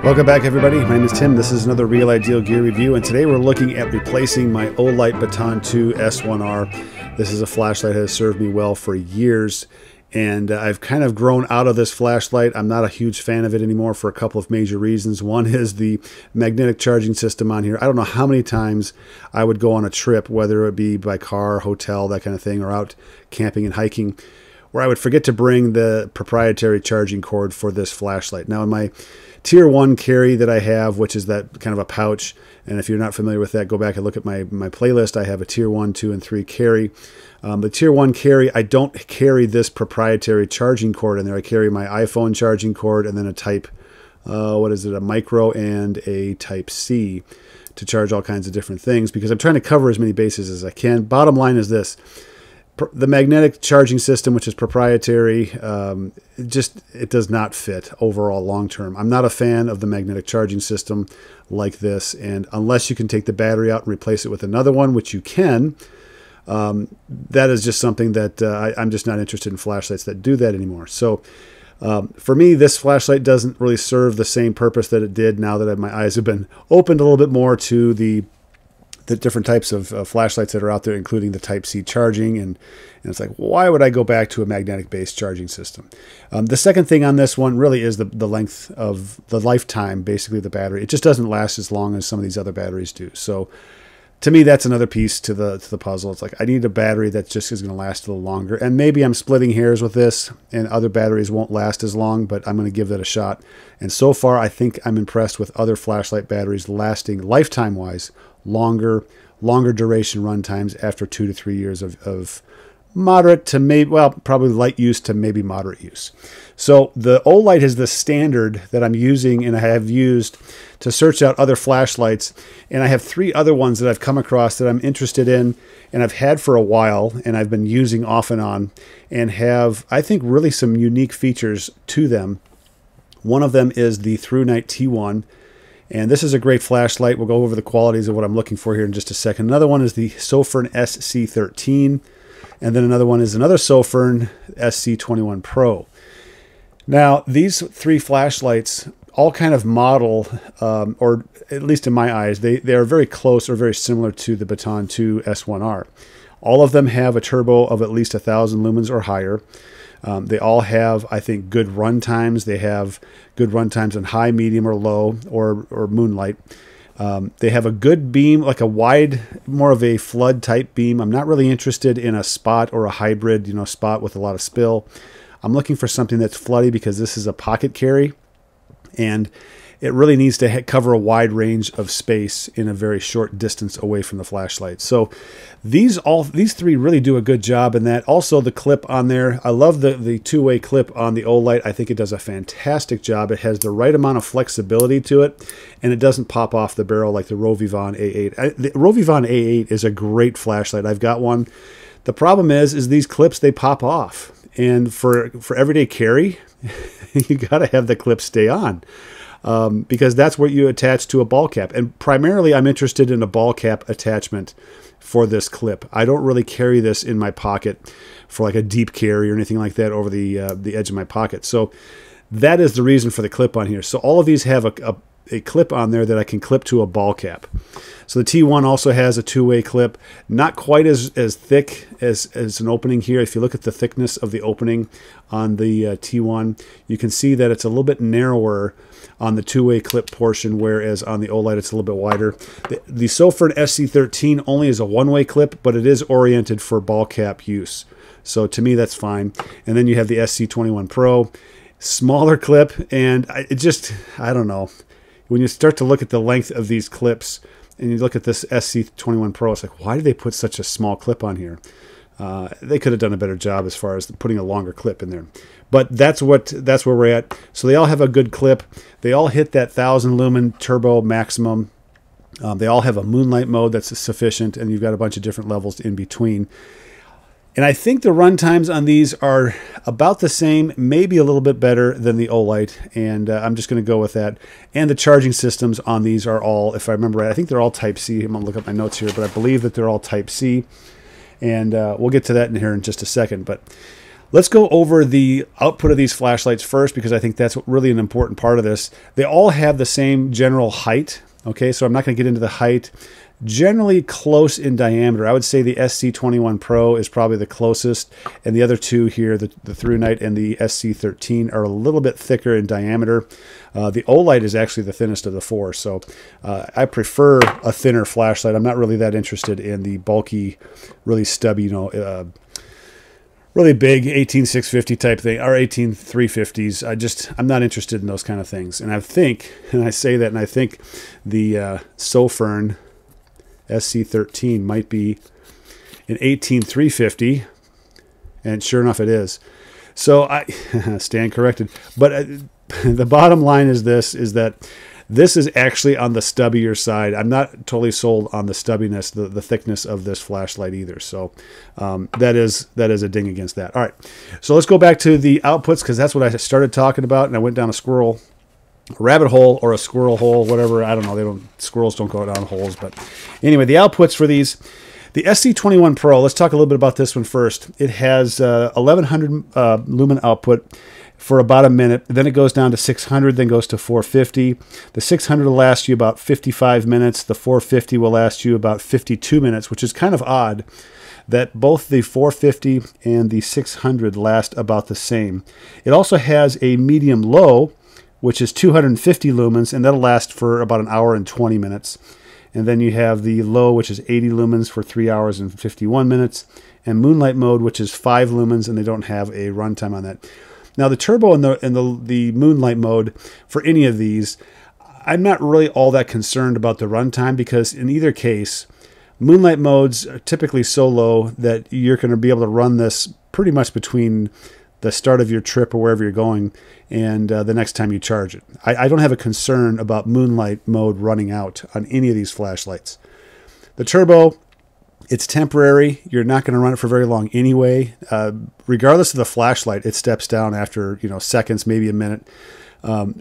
Welcome back, everybody. My name is Tim. This is another Real Ideal Gear Review, and today we're looking at replacing my Olight Baton II S1R. This is a flashlight that has served me well for years, and I've kind of grown out of this flashlight. I'm not a huge fan of it anymore for a couple of major reasons. One is the magnetic charging system on here. I don't know how many times I would go on a trip, whether it be by car, hotel, that kind of thing, or out camping and hiking, where I would forget to bring the proprietary charging cord for this flashlight. Now, in my Tier 1 carry that I have, which is that kind of a pouch, and if you're not familiar with that, go back and look at my playlist. I have a Tier 1, 2, and 3 carry. The Tier 1 carry, I don't carry this proprietary charging cord in there. I carry my iPhone charging cord and then a Type, a micro and a Type C to charge all kinds of different things, because I'm trying to cover as many bases as I can. Bottom line is this. The magnetic charging system, which is proprietary, it does not fit overall long term. I'm not a fan of the magnetic charging system like this, and unless you can take the battery out and replace it with another one, which you can, that is just something that I'm just not interested in flashlights that do that anymore. So for me, this flashlight doesn't really serve the same purpose that it did now that my eyes have been opened a little bit more to the different types of flashlights that are out there, including the Type-C charging. And it's like, why would I go back to a magnetic-based charging system? The second thing on this one really is the length of the lifetime, basically, the battery. It just doesn't last as long as some of these other batteries do. So to me, that's another piece to the puzzle. It's like, I need a battery that just is going to last a little longer. And maybe I'm splitting hairs with this, and other batteries won't last as long, but I'm going to give that a shot. And so far, I think I'm impressed with other flashlight batteries lasting lifetime-wise longer duration run times after 2 to 3 years of moderate to maybe, well, probably light use to maybe moderate use. So the Olight is the standard that I'm using and I have used to search out other flashlights. And I have 3 other ones that I've come across that I'm interested in and I've had for a while and I've been using off and on, and have, I think, really some unique features to them. One of them is the Thrunite T1. And this is a great flashlight. We'll go over the qualities of what I'm looking for here in just a second. Another one is the Sofirn SC13. And then another one is another Sofirn SC21 Pro. Now, these 3 flashlights all kind of model, or at least in my eyes, they are very close or very similar to the Baton II S1R. All of them have a turbo of at least 1,000 lumens or higher. They all have, I think, good run times. They have good run times on high, medium, or low, or moonlight. They have a good beam, like a wide, more of a flood type beam. I'm not really interested in a spot or a hybrid, spot with a lot of spill. I'm looking for something that's floody because this is a pocket carry, and it really needs to cover a wide range of space in a very short distance away from the flashlight. So these 3 really do a good job in that. Also, the clip on there, I love the two-way clip on the Olight. I think it does a fantastic job. It has the right amount of flexibility to it, and it doesn't pop off the barrel like the Rovivon A8. The Rovivon A8 is a great flashlight. I've got one. The problem is these clips, they pop off. And for everyday carry, you got to have the clip stay on. Because that's what you attach to a ball cap. And primarily, I'm interested in a ball cap attachment for this clip. I don't really carry this in my pocket for like a deep carry or anything like that over the edge of my pocket. So that is the reason for the clip on here. So all of these have a clip on there that I can clip to a ball cap. So the T1 also has a two-way clip, not quite as thick as an opening here. If you look at the thickness of the opening on the T1, you can see that it's a little bit narrower on the two-way clip portion, whereas on the Olight it's a little bit wider. The Sofirn SC13 only is a one-way clip, but it is oriented for ball cap use. So to me, that's fine. And then you have the SC21 Pro, smaller clip, and I don't know. When you start to look at the length of these clips and you look at this SC21 Pro, it's like, why did they put such a small clip on here? They could have done a better job as far as putting a longer clip in there. But that's where we're at. So they all have a good clip. They all hit that 1,000 lumen turbo maximum. They all have a moonlight mode that's sufficient, and you've got a bunch of different levels in between. And I think the run times on these are about the same, maybe a little bit better than the Olight, and I'm just going to go with that. And the charging systems on these are all, if I remember right, I think they're all Type-C. I'm going to look up my notes here, but I believe that they're all Type-C. And we'll get to that in here in just a second. But Let's go over the output of these flashlights first, because I think that's really an important part of this. They all have the same general height. Okay, so I'm not going to get into the height. Generally close in diameter. I would say the SC21 Pro is probably the closest, and the other two here, the Thrunite and the SC13, are a little bit thicker in diameter. The Olight is actually the thinnest of the four, so I prefer a thinner flashlight. I'm not really that interested in the bulky, really stubby, really big 18650 type thing, or 18350s. I'm not interested in those kind of things. And I think, and I say that, and I think the Sofirn SC13 might be an 18350, and sure enough it is. So I stand corrected. But the bottom line is that this is actually on the stubbier side. I'm not totally sold on the stubbiness, the thickness of this flashlight either. So that is a ding against that. All right, so let's go back to the outputs, because that's what I started talking about, and I went down a rabbit hole or a squirrel hole, whatever. I don't know. Squirrels don't go down holes. But anyway, the outputs for these, the SC21 Pro, let's talk a little bit about this one first. It has 1100 lumen output for about a minute. Then it goes down to 600, then goes to 450. The 600 will last you about 55 minutes. The 450 will last you about 52 minutes, which is kind of odd that both the 450 and the 600 last about the same. It also has a medium low, which is 250 lumens, and that'll last for about an hour and 20 minutes. And then you have the low, which is 80 lumens for 3 hours and 51 minutes, and moonlight mode, which is 5 lumens, and they don't have a runtime on that. Now the turbo and the moonlight mode for any of these, I'm not really all that concerned about the runtime, because in either case, moonlight modes are typically so low that you're going to be able to run this pretty much between the start of your trip or wherever you're going and the next time you charge it. I don't have a concern about moonlight mode running out on any of these flashlights. The turbo, it's temporary. You're not going to run it for very long anyway. Regardless of the flashlight, it steps down after seconds, maybe a minute.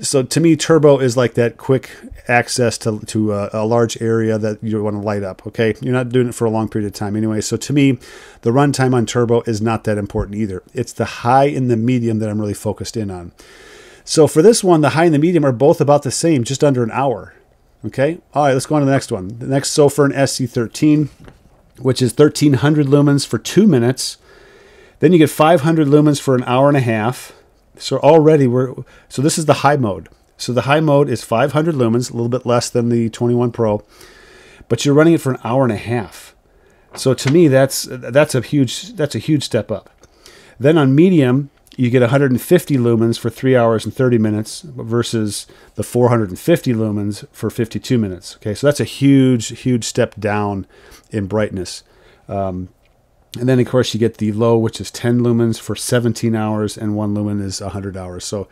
So to me, turbo is like that quick access to a large area that you want to light up. Okay, you're not doing it for a long period of time anyway. So to me, the runtime on turbo is not that important either. It's the high and the medium that I'm really focused in on. So for this one, the high and the medium are both about the same, just under an hour. Okay, all right, let's go on to the next one. The next Sofirn SC13, which is 1300 lumens for 2 minutes. Then you get 500 lumens for an hour and a half. So already so this is the high mode. So the high mode is 500 lumens, a little bit less than the 21 Pro, but you're running it for an hour and a half. So to me, that's a huge step up. Then on medium, you get 150 lumens for 3 hours and 30 minutes versus the 450 lumens for 52 minutes. Okay, so that's a huge step down in brightness. And then, of course, you get the low, which is 10 lumens for 17 hours, and 1 lumen is 100 hours. So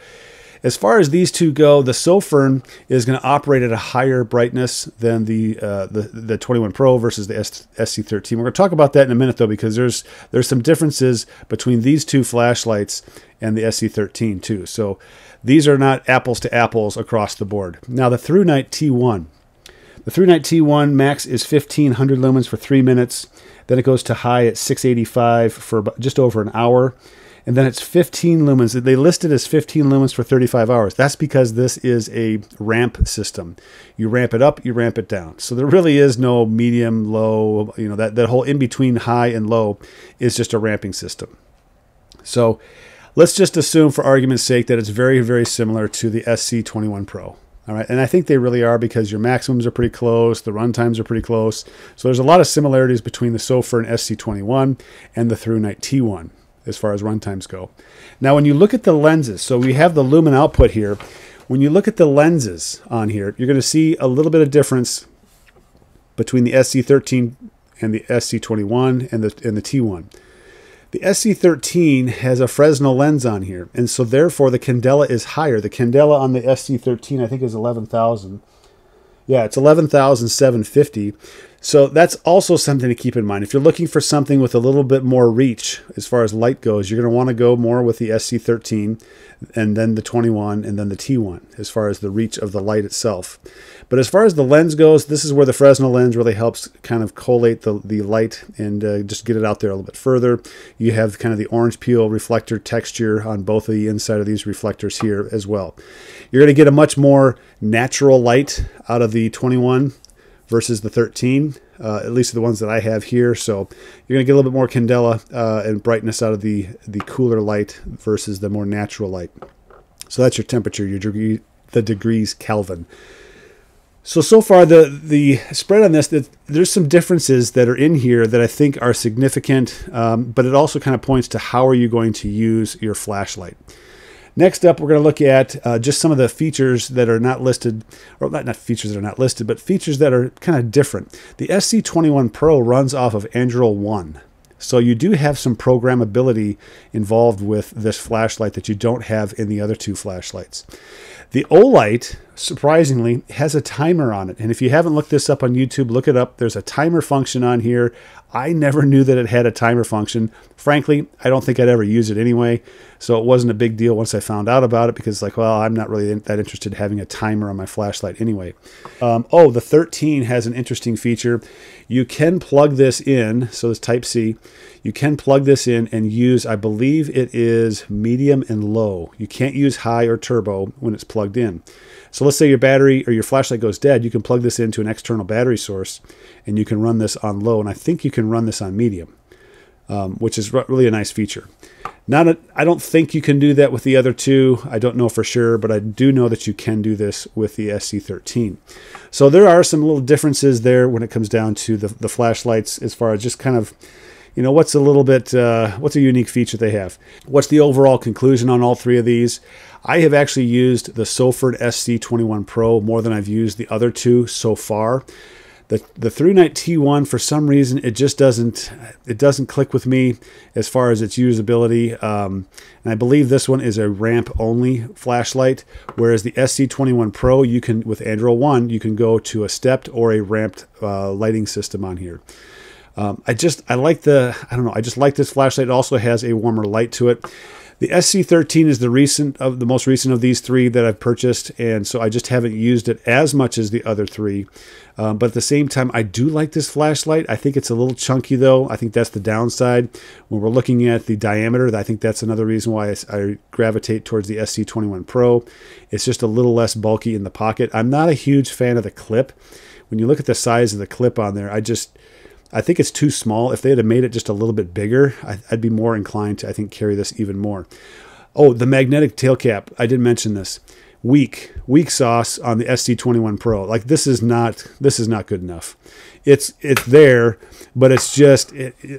as far as these two go, the Sofirn is going to operate at a higher brightness than the 21 Pro versus the SC13. We're going to talk about that in a minute, though, because there's some differences between these two flashlights and the SC13, too. So these are not apples to apples across the board. Now, the Thrunite T1. The Thrunite T1 max is 1500 lumens for 3 minutes. Then it goes to high at 685 for just over an hour. And then it's 15 lumens. They list it as 15 lumens for 35 hours. That's because this is a ramp system. You ramp it up, you ramp it down. So there really is no medium, low, that whole in-between high and low is just a ramping system. So let's just assume for argument's sake that it's very, very similar to the SC21 Pro. All right, and I think they really are, because your maximums are pretty close, the run times are pretty close. So there's a lot of similarities between the Sofirn SC21 and the Thrunite T1 as far as run times go. Now, when you look at the lenses, so we have the lumen output here. When you look at the lenses on here, you're going to see a little bit of difference between the SC13 and the SC21 and the T1. The SC13 has a Fresnel lens on here, and so therefore the candela is higher. The candela on the SC13 I think is 11,000. Yeah, it's 11,750. So that's also something to keep in mind. If you're looking for something with a little bit more reach as far as light goes, you're going to want to go more with the SC13 and then the 21 and then the T1 as far as the reach of the light itself. But as far as the lens goes, this is where the Fresnel lens really helps kind of collate the light and just get it out there a little bit further. You have kind of the orange peel reflector texture on both of the inside of these reflectors here as well. You're going to get a much more natural light out of the 21 versus the 13, at least the ones that I have here. So you're going to get a little bit more candela and brightness out of the cooler light versus the more natural light. So that's your temperature, the degrees Kelvin. So far the spread on this, there's some differences that are in here that I think are significant, but it also kind of points to how are you going to use your flashlight. Next up, we're going to look at just some of the features that are not listed, or not features that are not listed, but features that are kind of different. The SC21 Pro runs off of Android 1. So you do have some programmability involved with this flashlight that you don't have in the other two flashlights. The Olight, surprisingly, has a timer on it. And if you haven't looked this up on YouTube, look it up. There's a timer function on here. I never knew that it had a timer function. Frankly, I don't think I'd ever use it anyway. So it wasn't a big deal once I found out about it because, like, well, I'm not really that interested in having a timer on my flashlight anyway. Oh, the 13 has an interesting feature. You can plug this in, so it's Type-C. You can plug this in and use, I believe it is medium and low. You can't use high or turbo when it's plugged in. So let's say your battery or your flashlight goes dead, you can plug this into an external battery source and you can run this on low. And I think you can run this on medium, which is really a nice feature. I don't think you can do that with the other two. I don't know for sure, but I do know that you can do this with the SC13. So there are some little differences there when it comes down to the flashlights as far as just kind of, you know, what's a little bit, what's a unique feature they have. What's the overall conclusion on all three of these? I have actually used the Sofirn SC21 Pro more than I've used the other two so far. The Thrunite T1, for some reason, it just doesn't click with me as far as its usability. And I believe this one is a ramp-only flashlight, whereas the SC21 Pro, you can, with Android 1, you can go to a stepped or a ramped lighting system on here. I just like this flashlight. It also has a warmer light to it. The SC13 is the most recent of these three that I've purchased, and so I just haven't used it as much as the other three. But at the same time, I do like this flashlight. I think it's a little chunky, though. I think that's the downside. When we're looking at the diameter, I think that's another reason why I gravitate towards the SC21 Pro. It's just a little less bulky in the pocket. I'm not a huge fan of the clip. When you look at the size of the clip on there, I think it's too small. If they had made it just a little bit bigger, I'd be more inclined to, I think, carry this even more. Oh, the magnetic tail cap. I did mention this. Weak sauce on the SC21 Pro. Like, this is not good enough. It's there, but it's just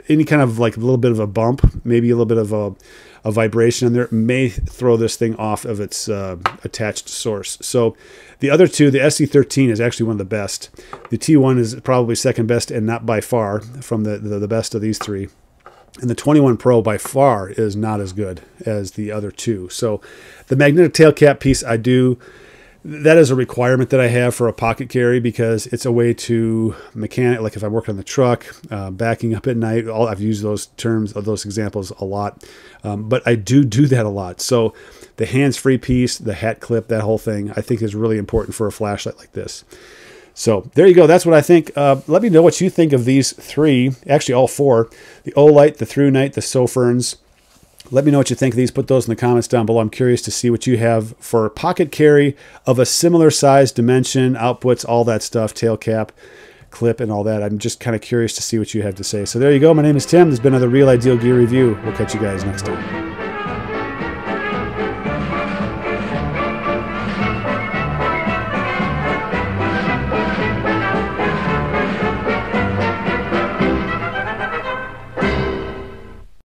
any kind of like a little bit of a bump, maybe a little bit of a vibration in there may throw this thing off of its attached source. So the other two, the SC13 is actually one of the best. The T1 is probably second best and not by far from the best of these three. And the 21 Pro by far is not as good as the other two. So the magnetic tail cap piece, that is a requirement that I have for a pocket carry because it's a way to mechanic, like if I'm working on the truck, backing up at night. I've used those terms, those examples a lot, but I do that a lot. So the hands-free piece, the hat clip, that whole thing, I think is really important for a flashlight like this. So there you go. That's what I think. Let me know what you think of these three, actually all four, the Olight, the Thrunite, the Sofirns. Let me know what you think of these. Put those in the comments down below. I'm curious to see what you have for pocket carry of a similar size, dimension, outputs, all that stuff, tail cap, clip, and all that. I'm just kind of curious to see what you have to say. So there you go. My name is Tim. This has been another Real Ideal Gear Review. We'll catch you guys next time.